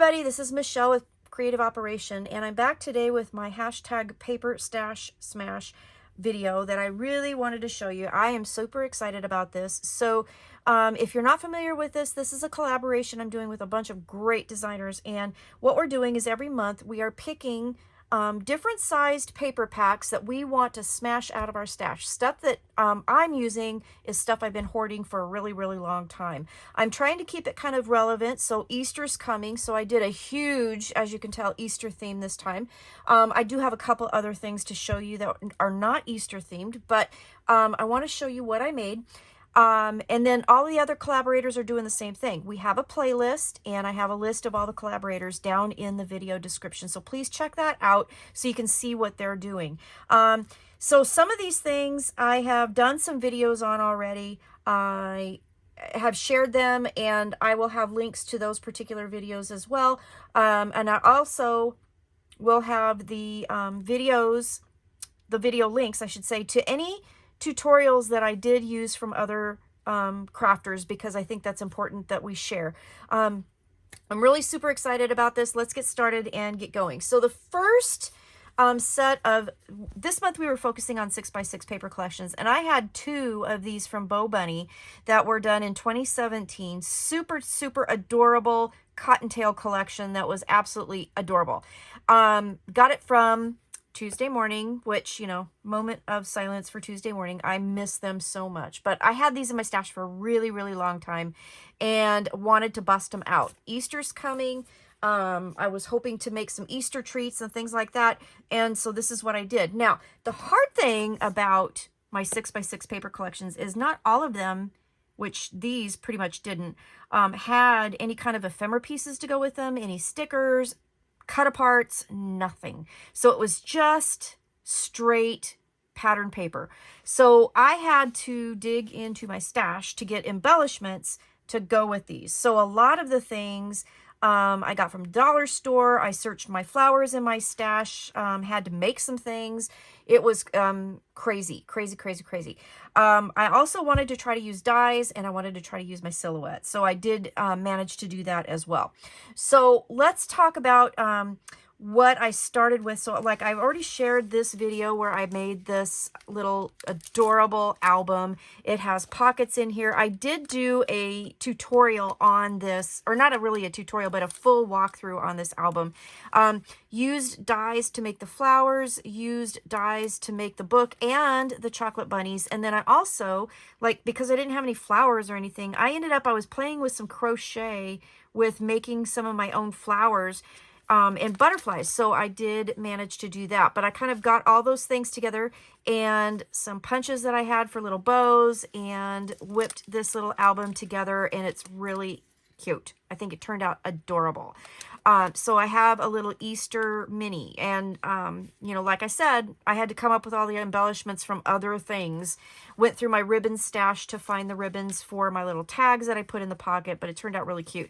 everybody, this is Michelle with Creative Operation, and I'm back today with my hashtag paperstashsmash video that I really wanted to show you. I am super excited about this. So if you're not familiar with this, this is a collaboration I'm doing with a bunch of great designers, and what we're doing is every month we are picking different sized paper packs that we want to smash out of our stash. Stuff that I'm using is stuff I've been hoarding for a really, really long time. I'm trying to keep it kind of relevant. So Easter's coming. So I did a huge, as you can tell, Easter theme this time. I do have a couple other things to show you that are not Easter themed, but I want to show you what I made. And then all the other collaborators are doing the same thing. We have a playlist, and I have a list of all the collaborators down in the video description. So please check that out so you can see what they're doing. So some of these things I have done some videos on already. I have shared them, and I will have links to those particular videos as well. And I also will have the video links, I should say, to any tutorials that I did use from other crafters, because I think that's important that we share. I'm really super excited about this. Let's get started and get going. So the first set of this month, we were focusing on 6x6 paper collections, and I had 2 of these from Bo Bunny that were done in 2017. Super, super adorable cottontail collection that was absolutely adorable. Got it from Tuesday morning, which, you know, moment of silence for Tuesday morning. I miss them so much, but I had these in my stash for a really, really long time and wanted to bust them out. Easter's coming. I was hoping to make some Easter treats and things like that, and so this is what I did. Now, the hard thing about my 6x6 paper collections is not all of them, which these pretty much didn't, had any kind of ephemera pieces to go with them, any stickers, cut aparts, nothing. So it was just straight pattern paper. So I had to dig into my stash to get embellishments to go with these. So a lot of the things I got from dollar store. I searched my flowers in my stash, had to make some things. It was crazy, crazy, crazy, crazy. I also wanted to try to use dies, and I wanted to try to use my silhouette. So I did manage to do that as well. So let's talk about what I started with. So like I've already shared this video where I made this little adorable album. It has pockets in here. I did do a tutorial on this, or not really a tutorial, but a full walkthrough on this album. Used dies to make the flowers, used dies to make the book and the chocolate bunnies. And then I also, like, because I didn't have any flowers or anything, I was playing with some crochet with making some of my own flowers and butterflies. So I did manage to do that, but I kind of got all those things together and some punches that I had for little bows and whipped this little album together, and it's really cute. I think it turned out adorable. So I have a little Easter mini, and you know, like I said, I had to come up with all the embellishments from other things. Went through my ribbon stash to find the ribbons for my little tags that I put in the pocket, but it turned out really cute.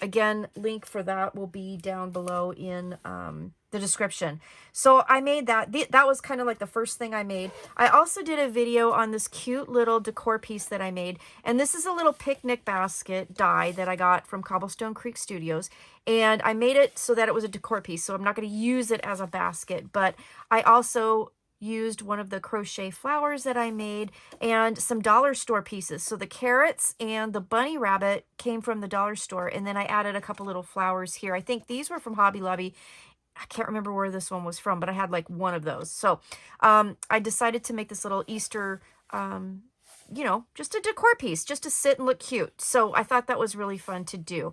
Again, link for that will be down below in the description. So I made that. That was kind of like the first thing I made. I also did a video on this cute little decor piece that I made. And this is a little picnic basket die that I got from Cobblestone Creek Studios. And I made it so that it was a decor piece. So I'm not going to use it as a basket. But I also used one of the crochet flowers that I made and some dollar store pieces. So the carrots and the bunny rabbit came from the dollar store, and then I added a couple little flowers here. I think these were from Hobby Lobby. I can't remember where this one was from, but I had like one of those. So I decided to make this little Easter, you know, just a decor piece, just to sit and look cute. So I thought that was really fun to do.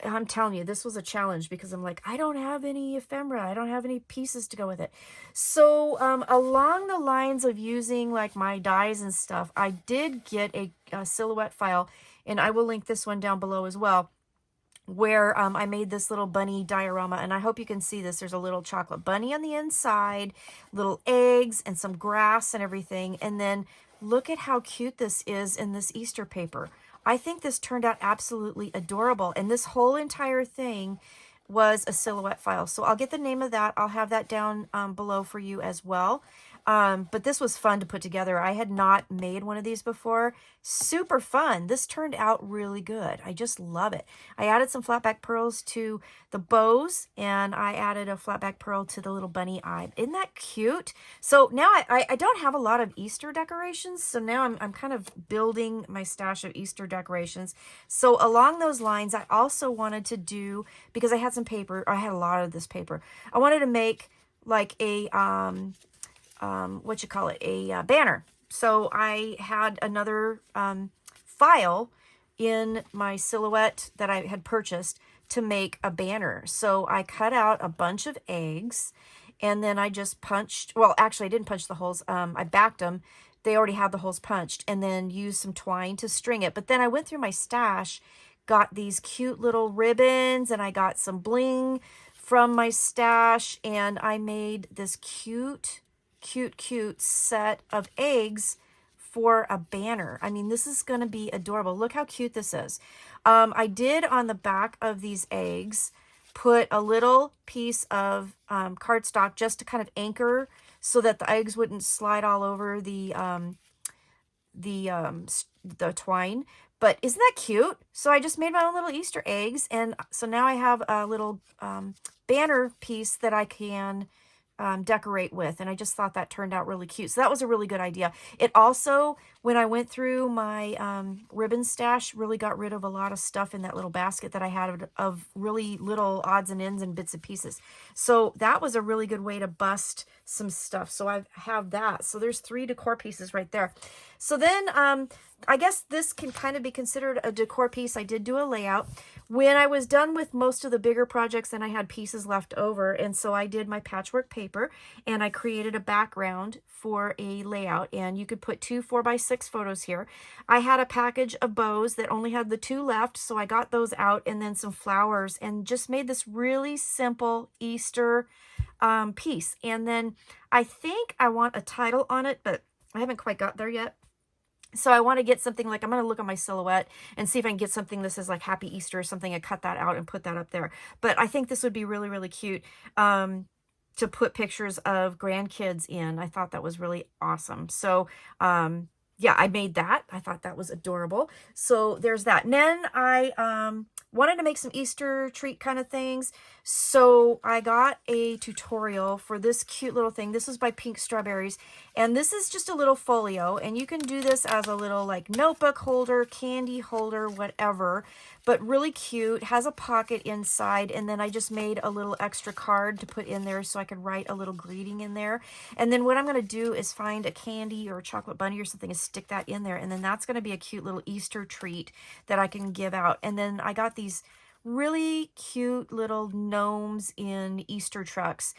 I'm telling you, this was a challenge because I'm like, I don't have any ephemera. I don't have any pieces to go with it. So along the lines of using like my dies and stuff, I did get a silhouette file, and I will link this one down below as well, where I made this little bunny diorama, and I hope you can see this. There's a little chocolate bunny on the inside, little eggs, and some grass and everything. And then look at how cute this is in this Easter paper. I think this turned out absolutely adorable, and this whole entire thing was a silhouette file. So I'll get the name of that. I'll have that down below for you as well. But this was fun to put together. I had not made one of these before. Super fun. This turned out really good. I just love it. I added some flat back pearls to the bows, and I added a flat back pearl to the little bunny eye. Isn't that cute? So now I don't have a lot of Easter decorations, so now I'm kind of building my stash of Easter decorations. So along those lines, I also wanted to do, because I had some paper, I had a lot of this paper, I wanted to make like a a banner. So I had another file in my silhouette that I had purchased to make a banner. So I cut out a bunch of eggs, and then I just punched, well, actually I didn't punch the holes. I backed them. They already had the holes punched, and then used some twine to string it. But then I went through my stash, got these cute little ribbons, and I got some bling from my stash, and I made this cute set of eggs for a banner. I mean, this is going to be adorable. Look how cute this is. I did on the back of these eggs put a little piece of cardstock just to kind of anchor so that the eggs wouldn't slide all over the twine. But isn't that cute? So I just made my own little Easter eggs, and so now I have a little banner piece that I can decorate with, and I just thought that turned out really cute. So that was a really good idea. It also, when I went through my ribbon stash, really got rid of a lot of stuff in that little basket that I had of really little odds and ends and bits and pieces. So that was a really good way to bust some stuff. So I have that. So there's 3 decor pieces right there. So then I guess this can kind of be considered a decor piece. I did do a layout. When I was done with most of the bigger projects, then I had pieces left over, and so I did my patchwork paper, and I created a background for a layout, and you could put 2 4x6 photos here. I had a package of bows that only had the 2 left, so I got those out, and then some flowers, and just made this really simple Easter piece. And then I think I want a title on it, but I haven't quite got there yet. So I want to get something like, I'm going to look at my silhouette and see if I can get something that says like Happy Easter or something, and cut that out and put that up there. But I think this would be really, really cute to put pictures of grandkids in. I thought that was really awesome. So yeah, I made that. I thought that was adorable. So there's that. And then I wanted to make some Easter treat kind of things. So I got a tutorial for this cute little thing. This is by Pink Strawberries. And this is just a little folio. And you can do this as a little like notebook holder, candy holder, whatever. But really cute. Has a pocket inside. And then I just made a little extra card to put in there so I could write a little greeting in there. And then what I'm going to do is find a candy or a chocolate bunny or something and stick that in there. And then that's going to be a cute little Easter treat that I can give out. And then I got these really cute little gnomes in Easter trucks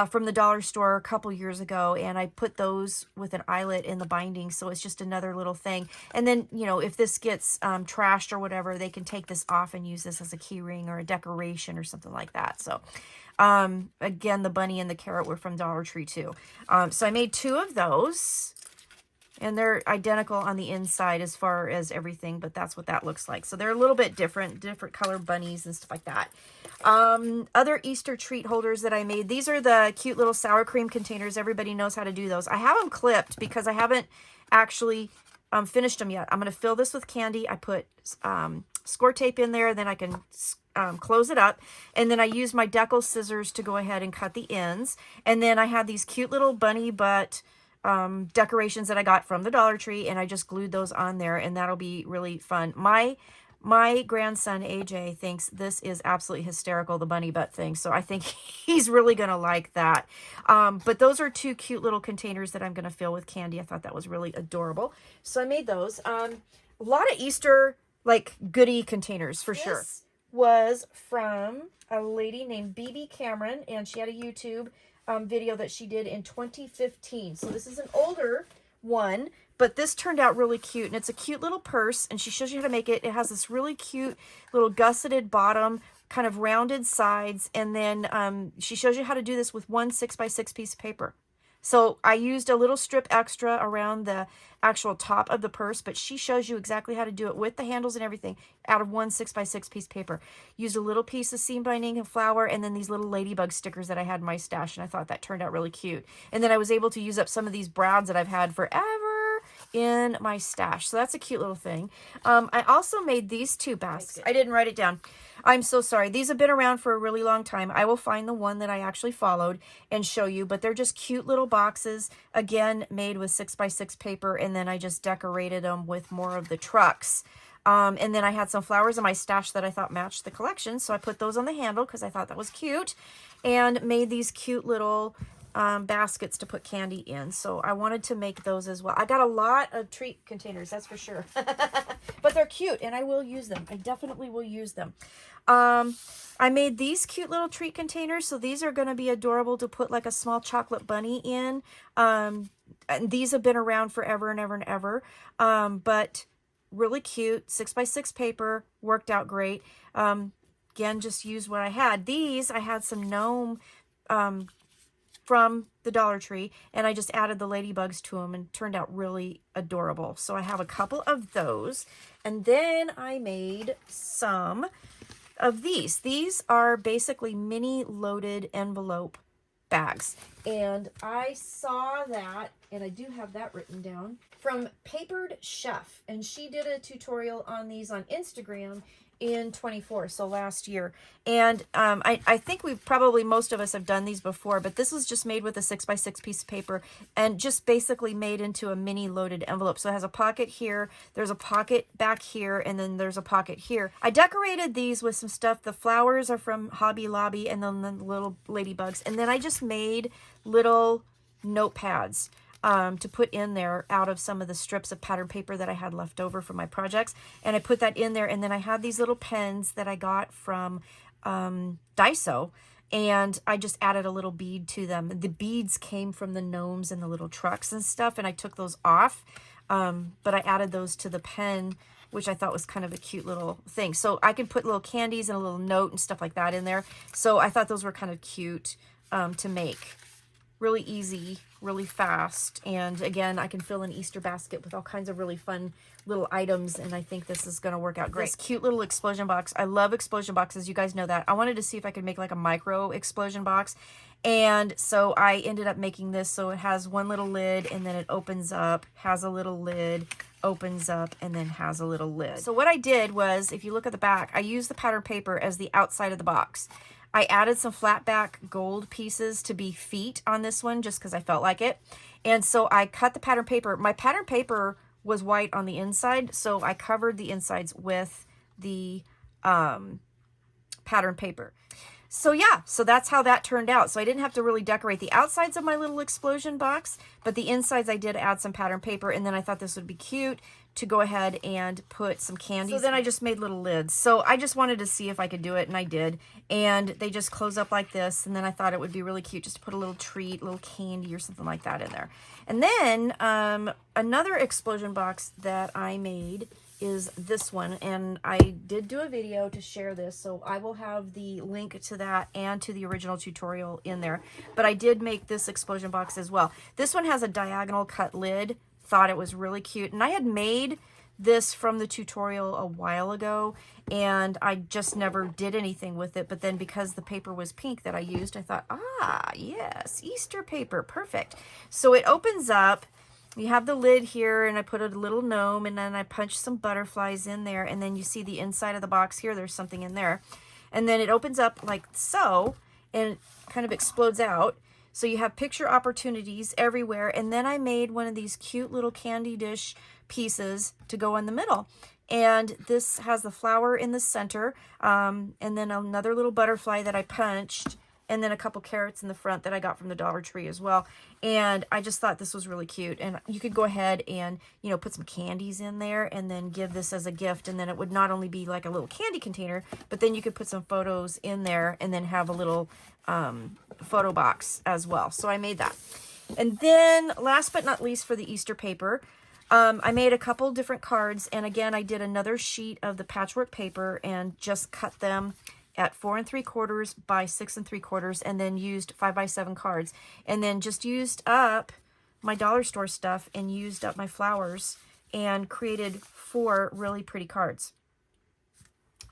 from the dollar store a couple years ago, and I put those with an eyelet in the binding, so it's just another little thing. And then, you know, if this gets trashed or whatever, they can take this off and use this as a key ring or a decoration or something like that. So again, the bunny and the carrot were from Dollar Tree too. So I made 2 of those. And they're identical on the inside as far as everything, but that's what that looks like. So they're a little bit different color bunnies and stuff like that. Other Easter treat holders that I made. These are the cute little sour cream containers. Everybody knows how to do those. I have them clipped because I haven't actually finished them yet. I'm going to fill this with candy. I put score tape in there, then I can close it up. And then I use my decal scissors to go ahead and cut the ends. And then I have these cute little bunny butt decorations that I got from the Dollar Tree, and I just glued those on there, and that'll be really fun. My grandson AJ thinks this is absolutely hysterical, the bunny butt thing, so I think he's really gonna like that. But those are 2 cute little containers that I'm gonna fill with candy. I thought that was really adorable, so I made those. A lot of Easter like goodie containers for sure. This was from a lady named BB Cameron, and she had a YouTube video that she did in 2015. So this is an older one, but this turned out really cute, and it's a cute little purse, and she shows you how to make it. It has this really cute little gusseted bottom, kind of rounded sides, and then she shows you how to do this with 1 6x6 piece of paper. So I used a little strip extra around the actual top of the purse, but she shows you exactly how to do it with the handles and everything out of one 6x6 piece paper. Used a little piece of seam binding and flour, and then these little ladybug stickers that I had in my stash, and I thought that turned out really cute. And then I was able to use up some of these brads that I've had forever in my stash. So that's a cute little thing. I also made these two baskets. I didn't write it down. I'm so sorry. These have been around for a really long time. I will find the one that I actually followed and show you, but they're just cute little boxes, again, made with 6x6 paper, and then I just decorated them with more of the trucks. And then I had some flowers in my stash that I thought matched the collection, so I put those on the handle because I thought that was cute, and made these cute little baskets to put candy in. So I wanted to make those as well. I got a lot of treat containers, that's for sure. But they're cute and I will use them. I definitely will use them. I made these cute little treat containers. So these are going to be adorable to put like a small chocolate bunny in. And these have been around forever and ever and ever. But really cute, 6x6 paper, worked out great. Again, just use what I had. These, I had some gnome from the Dollar Tree, and I just added the ladybugs to them and turned out really adorable. So I have a couple of those, and then I made some of these. These are basically mini loaded envelope bags, and I saw that, and I do have that written down, from Papered Chef, and she did a tutorial on these on Instagram in 24, so last year. And I think most of us have done these before, but this was just made with a 6x6 piece of paper and just basically made into a mini loaded envelope. So it has a pocket here, there's a pocket back here, and then there's a pocket here. I decorated these with some stuff. The flowers are from Hobby Lobby, and then the little ladybugs. And then I just made little notepads to put in there out of some of the strips of pattern paper that I had left over from my projects. And I put that in there, and then I had these little pens that I got from Daiso, and I just added a little bead to them. The beads came from the gnomes and the little trucks and stuff, and I took those off, but I added those to the pen, which I thought was kind of a cute little thing. So I can put little candies and a little note and stuff like that in there. So I thought those were kind of cute to make. Really easy, really fast, and again, I can fill an Easter basket with all kinds of really fun little items, and I think this is going to work out great. This cute little explosion box. I love explosion boxes, you guys know that. I wanted to see if I could make like a micro explosion box, and so I ended up making this. So it has one little lid, and then it opens up, has a little lid, opens up, and then has a little lid. So what I did was, if you look at the back, I used the pattern paper as the outside of the box. I added some flat back gold pieces to be feet on this one just because I felt like it. And so I cut the pattern paper. My pattern paper was white on the inside, so I covered the insides with the pattern paper. So yeah, so that's how that turned out. So I didn't have to really decorate the outsides of my little explosion box, but the insides I did add some pattern paper, and then I thought this would be cute to go ahead and put some candies. So then I just made little lids. So I just wanted to see if I could do it, and I did. And they just close up like this, and then I thought it would be really cute just to put a little treat, a little candy or something like that in there. And then another explosion box that I made is this one, and I did do a video to share this, so I will have the link to that and to the original tutorial in there. But I did make this explosion box as well. This one has a diagonal cut lid. Thought it was really cute, and I had made this from the tutorial a while ago, and I just never did anything with it. But then because the paper was pink that I used, I thought, ah, yes, Easter paper, perfect. So it opens up. You have the lid here, and I put a little gnome, and then I punched some butterflies in there, and then you see the inside of the box here. There's something in there. And then it opens up like so, and it kind of explodes out. So you have picture opportunities everywhere. And then I made one of these cute little candy dish pieces to go in the middle. And this has the flower in the center, and then another little butterfly that I punched, and then a couple carrots in the front that I got from the Dollar Tree as well. And I just thought this was really cute. And you could go ahead and, you know, put some candies in there and then give this as a gift. And then it would not only be like a little candy container, but then you could put some photos in there and then have a little photo box as well. So I made that. And then last but not least, for the Easter paper, I made a couple different cards. And again, I did another sheet of the patchwork paper and just cut them at 4 3/4 by 6 3/4, and then used 5 by 7 cards, and then just used up my dollar store stuff and used up my flowers and created 4 really pretty cards.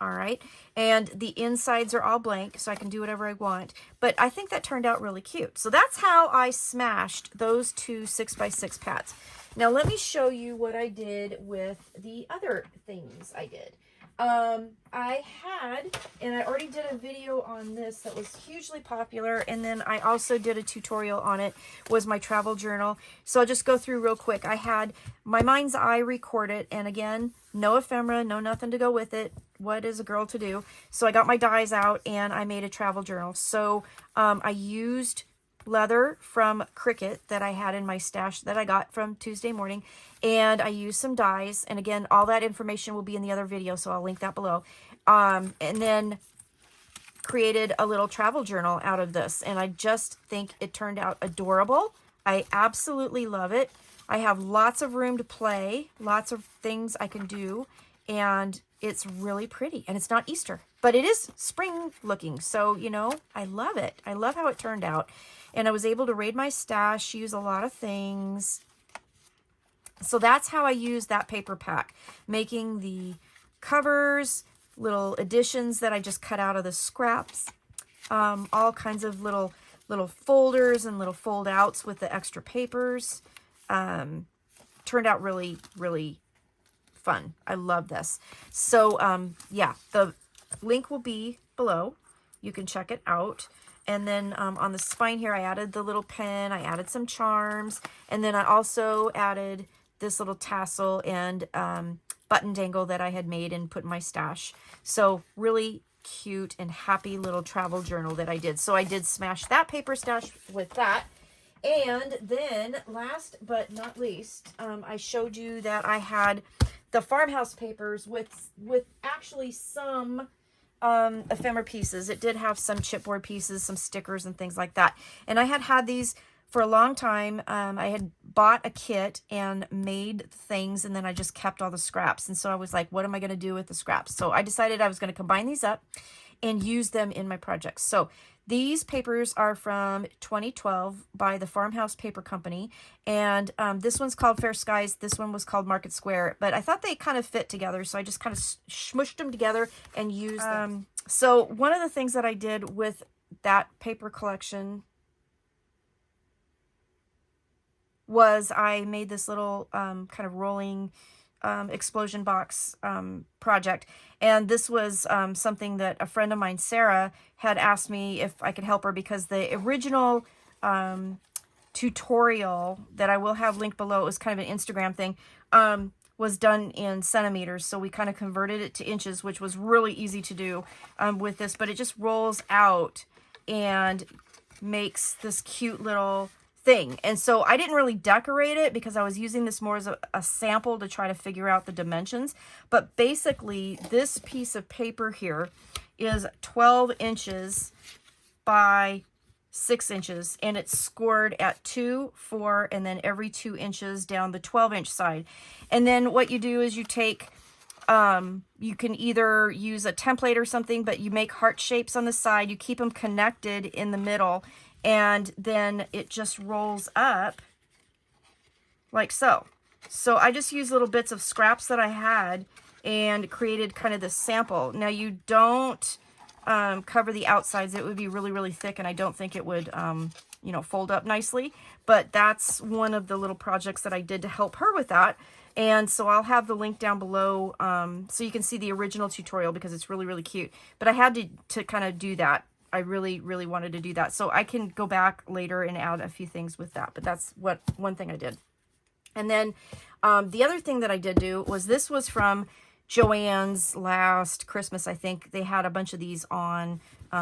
All right, and the insides are all blank, so I can do whatever I want, but I think that turned out really cute. So that's how I smashed those 2 6 by 6 pads. Now let me show you what I did with the other things I did. I had, and I already did a video on this that was hugely popular, and then I also did a tutorial on it, was my travel journal. So I'll just go through real quick. I had my mind's eye record it, and again, no ephemera, no nothing to go with it. What is a girl to do? So I got my dies out and I made a travel journal. So I used leather from Cricut that I had in my stash that I got from Tuesday morning, and I used some dies, and again, all that information will be in the other video, so I'll link that below. And then created a little travel journal out of this, and I just think it turned out adorable. I absolutely love it. I have lots of room to play, lots of things I can do, and it's really pretty, and it's not Easter, but it is spring looking, so you know, I love it. I love how it turned out, and I was able to raid my stash, use a lot of things. So that's how I use that paper pack, making the covers, little additions that I just cut out of the scraps, all kinds of little folders and little fold outs with the extra papers. Turned out really, really fun. I love this. So yeah, the link will be below. You can check it out. And then on the spine here, I added the little pin, I added some charms, and then I also added this little tassel and button dangle that I had made and put in my stash. So really cute and happy little travel journal that I did. So I did smash that paper stash with that. And then last but not least, I showed you that I had the Farmhouse papers with actually some ephemera pieces. It did have some chipboard pieces, some stickers and things like that. And I had these for a long time. I had bought a kit and made things, and then I just kept all the scraps. And so I was like, what am I going to do with the scraps? So I decided I was going to combine these up and use them in my projects. So these papers are from 2012 by the Farmhouse Paper Company, and this one's called Fair Skies. This one was called Market Square, but I thought they kind of fit together, so I just kind of smushed them together and used them. So one of the things that I did with that paper collection was I made this little kind of rolling explosion box project, and this was something that a friend of mine, Sarah, had asked me if I could help her, because the original tutorial that I will have linked below, it was kind of an Instagram thing, was done in centimeters, so we kind of converted it to inches, which was really easy to do with this, but it just rolls out and makes this cute little thing. And so I didn't really decorate it because I was using this more as a sample to try to figure out the dimensions. But basically this piece of paper here is 12 inches by 6 inches, and it's scored at 2, 4, and then every 2 inches down the 12-inch side. And then what you do is you take, you can either use a template or something, but you make heart shapes on the side, you keep them connected in the middle, and then it just rolls up like so. So I just used little bits of scraps that I had and created kind of this sample. Now you don't cover the outsides. It would be really, really thick, and I don't think it would, you know, fold up nicely. But that's one of the little projects that I did to help her with that. And so I'll have the link down below so you can see the original tutorial, because it's really, really cute. But I had to kind of do that. I really, really wanted to do that. So I can go back later and add a few things with that. But that's one thing I did. And then the other thing that I did do was, this was from Joann's last Christmas, I think. They had a bunch of these on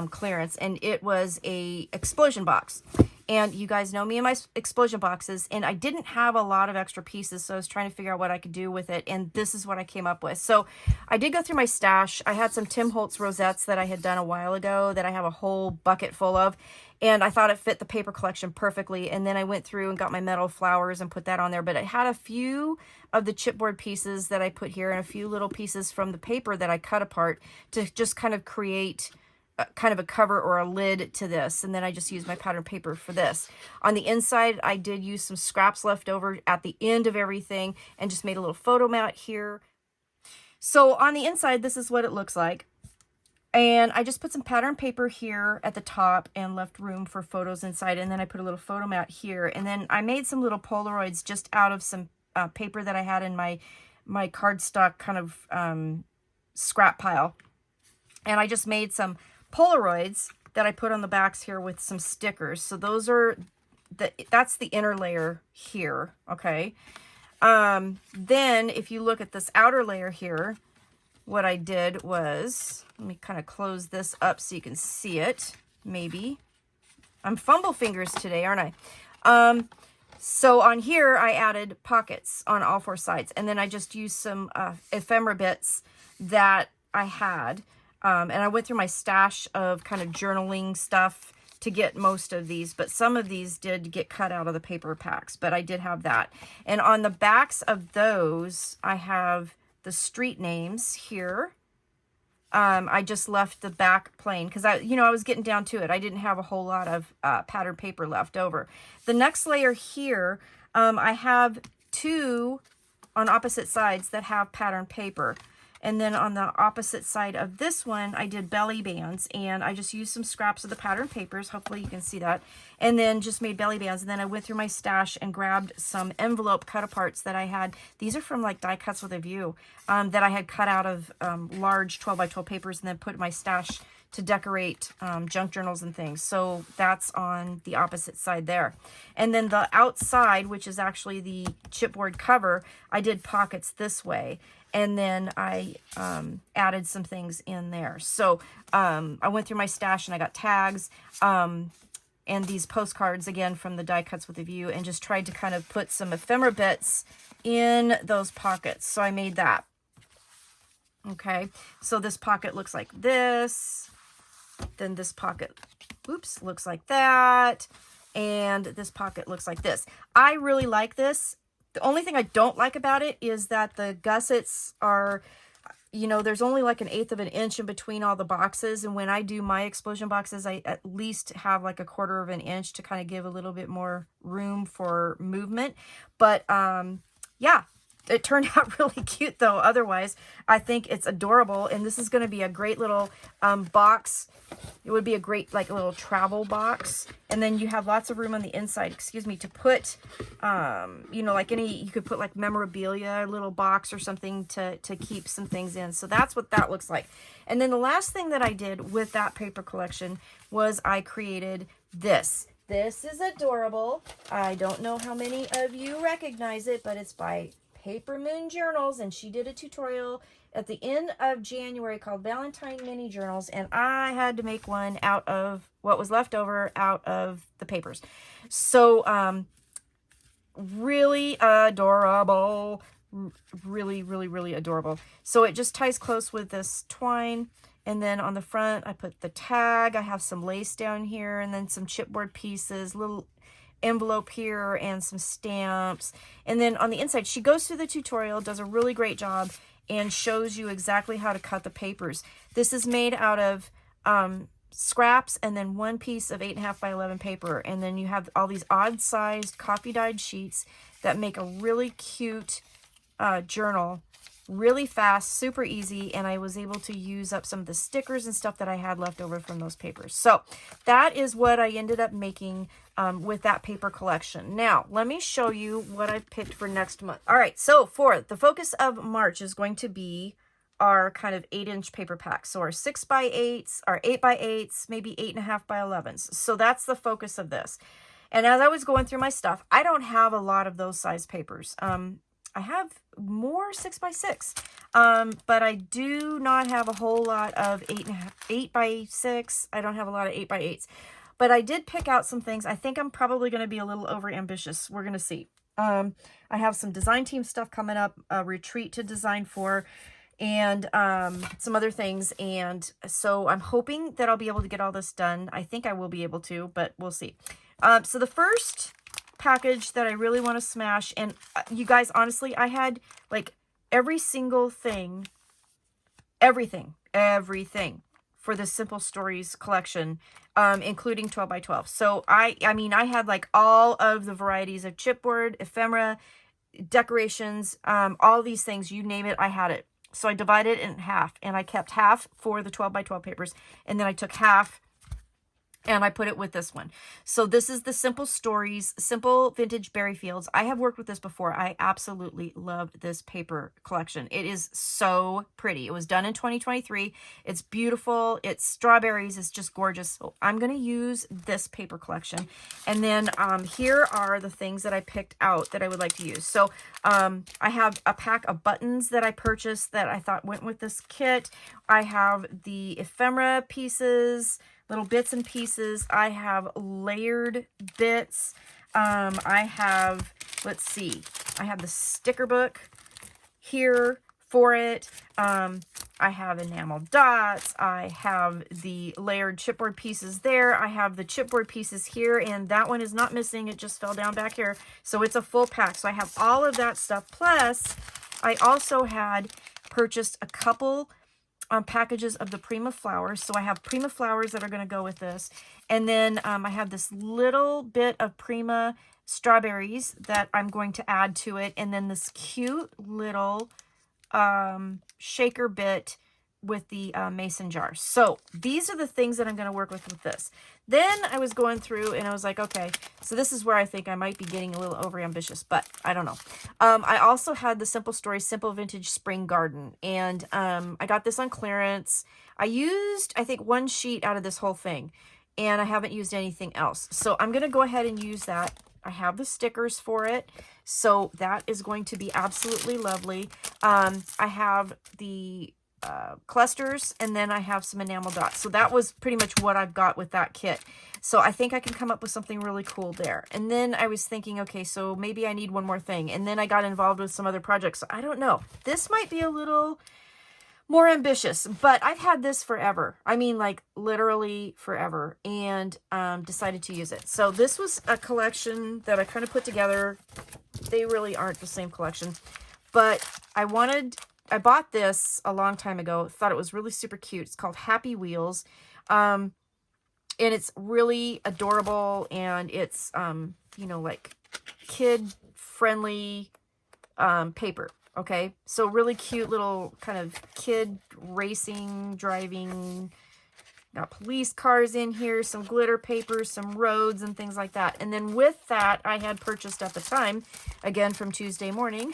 clearance, and it was a explosion box. And you guys know me and my explosion boxes, and I didn't have a lot of extra pieces, so I was trying to figure out what I could do with it, and this is what I came up with. So I did go through my stash. I had some Tim Holtz rosettes that I had done a while ago that I have a whole bucket full of, and I thought it fit the paper collection perfectly. And then I went through and got my metal flowers and put that on there, but I had a few of the chipboard pieces that I put here and a few little pieces from the paper that I cut apart to just kind of create kind of a cover or a lid to this. And then I just used my pattern paper for this. On the inside, I did use some scraps left over at the end of everything and just made a little photo mat here. So on the inside, this is what it looks like. And I just put some pattern paper here at the top and left room for photos inside. And then I put a little photo mat here. And then I made some little Polaroids just out of some paper that I had in my cardstock kind of scrap pile. And I just made some Polaroids that I put on the backs here with some stickers. So those are, that's the inner layer here, okay? Then if you look at this outer layer here, what I did was, let me kind of close this up so you can see it, maybe. I'm fumble fingers today, aren't I? So on here, I added pockets on all four sides. And then I just used some ephemera bits that I had. And I went through my stash of kind of journaling stuff to get most of these. But some of these did get cut out of the paper packs. But I did have that. And on the backs of those, I have the street names here. I just left the back plain because I was getting down to it. I didn't have a whole lot of pattern paper left over. The next layer here, I have two on opposite sides that have pattern paper. And then on the opposite side of this one, I did belly bands, and I just used some scraps of the pattern papers. Hopefully you can see that. And then just made belly bands. And then I went through my stash and grabbed some envelope cut aparts that I had. These are from like Die Cuts with a View that I had cut out of large 12 by 12 papers and then put in my stash to decorate junk journals and things. So that's on the opposite side there. And then the outside, which is actually the chipboard cover, I did pockets this way. And then I added some things in there. So I went through my stash and I got tags and these postcards, again, from the Die Cuts with a View, and just tried to kind of put some ephemera bits in those pockets. So I made that. Okay, so this pocket looks like this. Then this pocket, oops, looks like that. And this pocket looks like this. I really like this. The only thing I don't like about it is that the gussets are, there's only like 1/8 of an inch in between all the boxes. And when I do my explosion boxes, I at least have like 1/4 of an inch to kind of give a little bit more room for movement. But yeah, it turned out really cute though. Otherwise, I think it's adorable. And this is going to be a great little box. It would be a great like little travel box. And then you have lots of room on the inside, excuse me, to put, like you could put like memorabilia, a little box or something to keep some things in. So that's what that looks like. And then the last thing that I did with that paper collection was I created this. This is adorable. I don't know how many of you recognize it, but it's by Paper Moon Journals, and she did a tutorial at the end of January called Valentine Mini Journals, and I had to make one out of what was left over out of the papers. So really adorable, really, really, really adorable. So it just ties close with this twine. And then on the front, I put the tag. I have some lace down here and then some chipboard pieces, little envelope here and some stamps. And then on the inside, she goes through the tutorial, does a really great job, and shows you exactly how to cut the papers. This is made out of scraps and then one piece of 8.5 by 11 paper. And then you have all these odd sized coffee dyed sheets that make a really cute journal. Really fast, super easy, and I was able to use up some of the stickers and stuff that I had left over from those papers. So that is what I ended up making with that paper collection. Now, let me show you what I picked for next month. All right, so for the focus of March is going to be our kind of 8-inch paper packs. So our 6 by 8s, our 8 by 8s, maybe 8.5 by 11s. So that's the focus of this. And as I was going through my stuff, I don't have a lot of those size papers. I have more 6 by 6, but I do not have a whole lot of 8 by 6. I don't have a lot of 8 by 8s, but I did pick out some things. I think I'm probably going to be a little over ambitious. We're going to see. I have some design team stuff coming up, a retreat to design for, and some other things. And so I'm hoping that I'll be able to get all this done. I think I will be able to, but we'll see. So the first package that I really want to smash, and you guys, honestly, I had like every single thing, everything for the Simple Stories collection, including 12 by 12. So I mean, I had like all of the varieties of chipboard, ephemera, decorations, all these things, you name it, I had it. So I divided it in half, and I kept half for the 12 by 12 papers, and then I took half and I put it with this one. So this is the Simple Stories, Simple Vintage Berry Fields. I have worked with this before. I absolutely love this paper collection. It is so pretty. It was done in 2023. It's beautiful. It's strawberries. It's just gorgeous. So I'm going to use this paper collection. And then here are the things that I picked out that I would like to use. So I have a pack of buttons that I purchased that I thought went with this kit. I have the ephemera pieces, little bits and pieces. I have layered bits. I have, let's see, I have the sticker book here for it. I have enamel dots. I have the layered chipboard pieces there. I have the chipboard pieces here, and that one is not missing. It just fell down back here. So it's a full pack. So I have all of that stuff. Plus, I also had purchased a couple packages of the Prima flowers. So I have Prima flowers that are going to go with this. And then I have this little bit of Prima strawberries that I'm going to add to it. And then this cute little shaker bit with the mason jar. So these are the things that I'm going to work with this. Then I was going through and I was like, okay, so this is where I think I might be getting a little overambitious, but I don't know. I also had the Simple Stories, Simple Vintage Spring Garden, and I got this on clearance. I used, I think, one sheet out of this whole thing, and I haven't used anything else. So I'm going to go ahead and use that. I have the stickers for it, so that is going to be absolutely lovely. I have the clusters, and then I have some enamel dots. So that was pretty much what I've got with that kit. So I think I can come up with something really cool there. And then I was thinking, okay, so maybe I need one more thing. And then I got involved with some other projects. So I don't know. This might be a little more ambitious, but I've had this forever. I mean, like literally forever, and decided to use it. So this was a collection that I kind of put together. They really aren't the same collection, but I bought this a long time ago. Thought it was really super cute. It's called Happy Wheels. And it's really adorable, and it's, you know, like kid-friendly paper. Okay, so really cute little kind of kid racing, driving. Got police cars in here, some glitter papers, some roads and things like that. And then with that, I had purchased at the time, again from Tuesday morning,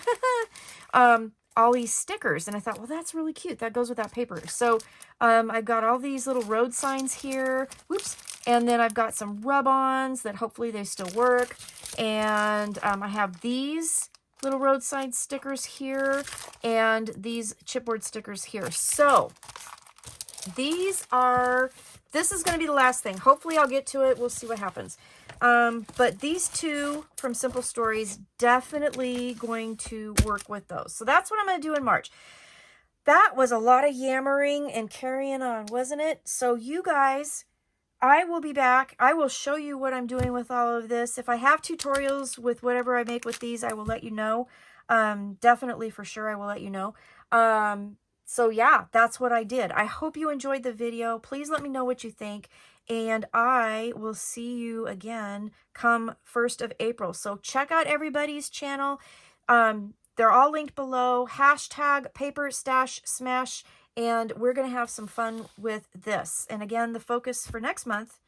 all these stickers. And I thought, well, that's really cute. That goes with that paper. So I've got all these little road signs here. Whoops. And then I've got some rub-ons that hopefully they still work. And I have these little roadside stickers here and these chipboard stickers here. So this is going to be the last thing. Hopefully I'll get to it. We'll see what happens. But these two from Simple Stories, definitely going to work with those. So that's what I'm going to do in March. That was a lot of yammering and carrying on, wasn't it? So you guys, I will be back. I will show you what I'm doing with all of this. If I have tutorials with whatever I make with these, I will let you know. Definitely, for sure, I will let you know. So yeah, that's what I did. I hope you enjoyed the video. Please let me know what you think. And I will see you again come 1st of April. So check out everybody's channel. They're all linked below. Hashtag paperstashsmash. And we're going to have some fun with this. And again, the focus for next month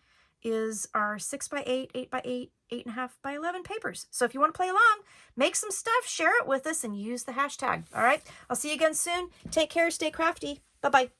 is our 6x8, 8x8, 8.5 by 11 papers. So if you want to play along, make some stuff, share it with us, and use the hashtag. All right. I'll see you again soon. Take care. Stay crafty. Bye-bye.